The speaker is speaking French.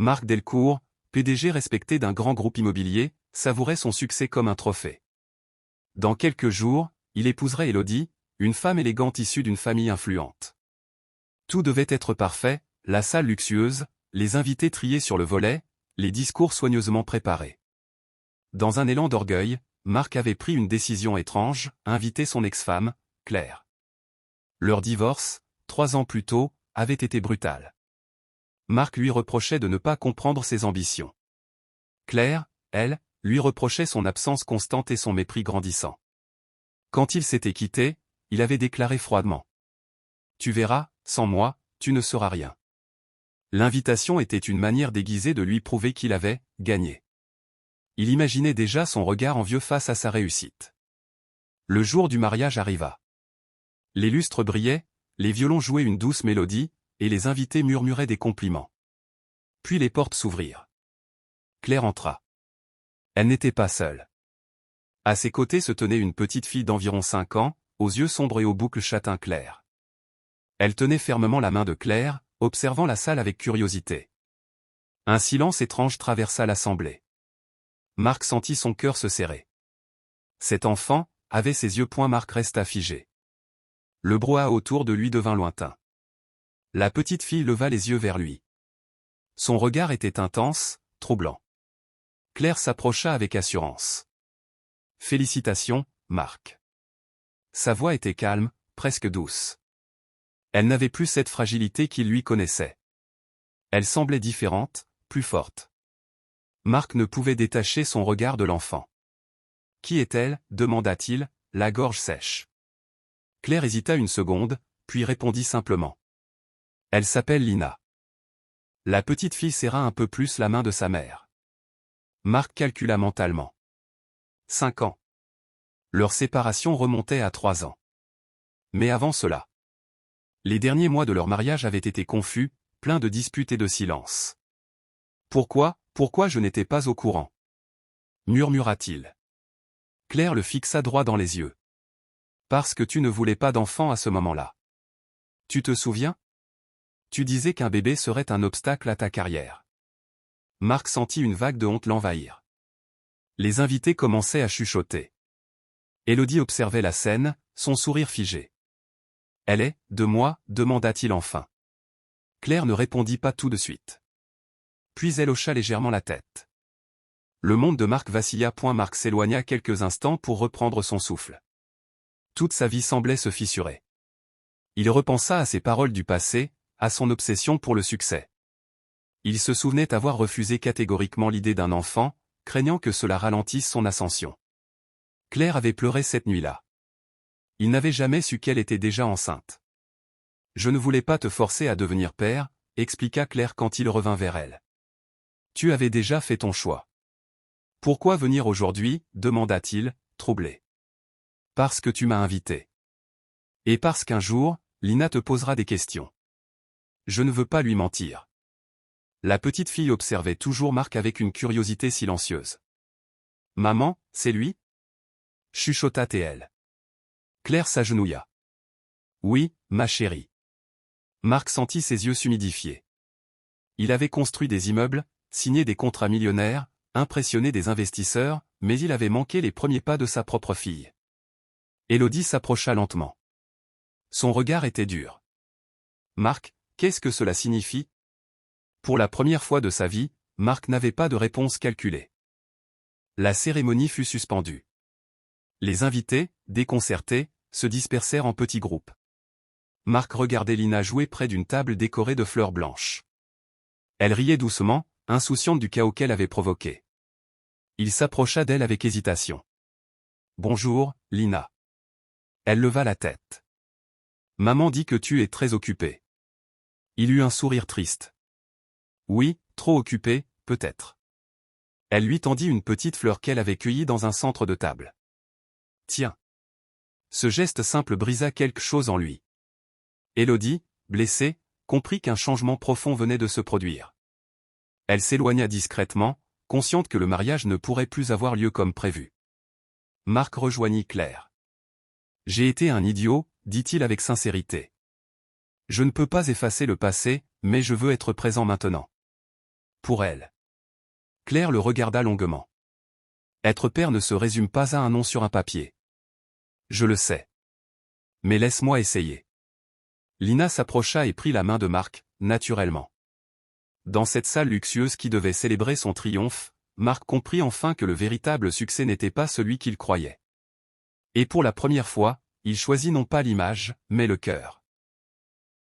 Marc Delcourt, PDG respecté d'un grand groupe immobilier, savourait son succès comme un trophée. Dans quelques jours, il épouserait Élodie, une femme élégante issue d'une famille influente. Tout devait être parfait, la salle luxueuse, les invités triés sur le volet, les discours soigneusement préparés. Dans un élan d'orgueil, Marc avait pris une décision étrange, inviter son ex-femme, Claire. Leur divorce, 3 ans plus tôt, avait été brutal. Marc lui reprochait de ne pas comprendre ses ambitions. Claire, elle, lui reprochait son absence constante et son mépris grandissant. Quand ils s'étaient quittés, il avait déclaré froidement. « Tu verras, sans moi, tu ne seras rien. » L'invitation était une manière déguisée de lui prouver qu'il avait gagné. Il imaginait déjà son regard envieux face à sa réussite. Le jour du mariage arriva. Les lustres brillaient, les violons jouaient une douce mélodie, et les invités murmuraient des compliments. Puis les portes s'ouvrirent. Claire entra. Elle n'était pas seule. À ses côtés se tenait une petite fille d'environ 5 ans, aux yeux sombres et aux boucles châtain clair. Elle tenait fermement la main de Claire, observant la salle avec curiosité. Un silence étrange traversa l'assemblée. Marc sentit son cœur se serrer. Cet enfant avait ses yeux. Marc resta figé. Le brouhaha autour de lui devint lointain. La petite fille leva les yeux vers lui. Son regard était intense, troublant. Claire s'approcha avec assurance. « Félicitations, Marc. » Sa voix était calme, presque douce. Elle n'avait plus cette fragilité qu'il lui connaissait. Elle semblait différente, plus forte. Marc ne pouvait détacher son regard de l'enfant. « Qui est-elle » demanda-t-il, la gorge sèche. Claire hésita une seconde, puis répondit simplement. « Elle s'appelle Lina. » La petite fille serra un peu plus la main de sa mère. Marc calcula mentalement. 5 ans. Leur séparation remontait à 3 ans. Mais avant cela, les derniers mois de leur mariage avaient été confus, pleins de disputes et de silence. « Pourquoi je n'étais pas au courant ?» murmura-t-il. Claire le fixa droit dans les yeux. « Parce que tu ne voulais pas d'enfant à ce moment-là. Tu te souviens ? Tu disais qu'un bébé serait un obstacle à ta carrière. » Marc sentit une vague de honte l'envahir. Les invités commençaient à chuchoter. Élodie observait la scène, son sourire figé. « Elle est, de moi » demanda-t-il enfin. Claire ne répondit pas tout de suite. Puis elle hocha légèrement la tête. Le monde de Marc vacilla. Marc s'éloigna quelques instants pour reprendre son souffle. Toute sa vie semblait se fissurer. Il repensa à ses paroles du passé, à son obsession pour le succès. Il se souvenait avoir refusé catégoriquement l'idée d'un enfant, craignant que cela ralentisse son ascension. Claire avait pleuré cette nuit-là. Il n'avait jamais su qu'elle était déjà enceinte. « Je ne voulais pas te forcer à devenir père », expliqua Claire quand il revint vers elle. « Tu avais déjà fait ton choix. »« Pourquoi venir aujourd'hui » demanda-t-il, troublé. « Parce que tu m'as invité. Et parce qu'un jour, Lina te posera des questions. » Je ne veux pas lui mentir. La petite fille observait toujours Marc avec une curiosité silencieuse. « Maman, c'est lui » chuchota-t-elle. Claire s'agenouilla. « Oui, ma chérie. » Marc sentit ses yeux s'humidifier. Il avait construit des immeubles, signé des contrats millionnaires, impressionné des investisseurs, mais il avait manqué les premiers pas de sa propre fille. Élodie s'approcha lentement. Son regard était dur. « Marc, qu'est-ce que cela signifie ?» Pour la première fois de sa vie, Marc n'avait pas de réponse calculée. La cérémonie fut suspendue. Les invités, déconcertés, se dispersèrent en petits groupes. Marc regardait Lina jouer près d'une table décorée de fleurs blanches. Elle riait doucement, insouciante du chaos qu'elle avait provoqué. Il s'approcha d'elle avec hésitation. « Bonjour, Lina. » Elle leva la tête. « Maman dit que tu es très occupée. » Il eut un sourire triste. « Oui, trop occupée, peut-être. » Elle lui tendit une petite fleur qu'elle avait cueillie dans un centre de table. « Tiens. » Ce geste simple brisa quelque chose en lui. Élodie, blessée, comprit qu'un changement profond venait de se produire. Elle s'éloigna discrètement, consciente que le mariage ne pourrait plus avoir lieu comme prévu. Marc rejoignit Claire. « J'ai été un idiot » dit-il avec sincérité. « Je ne peux pas effacer le passé, mais je veux être présent maintenant. » pour elle. Claire le regarda longuement. Être père ne se résume pas à un nom sur un papier. Je le sais. Mais laisse-moi essayer. Lina s'approcha et prit la main de Marc, naturellement. Dans cette salle luxueuse qui devait célébrer son triomphe, Marc comprit enfin que le véritable succès n'était pas celui qu'il croyait. Et pour la première fois, il choisit non pas l'image, mais le cœur.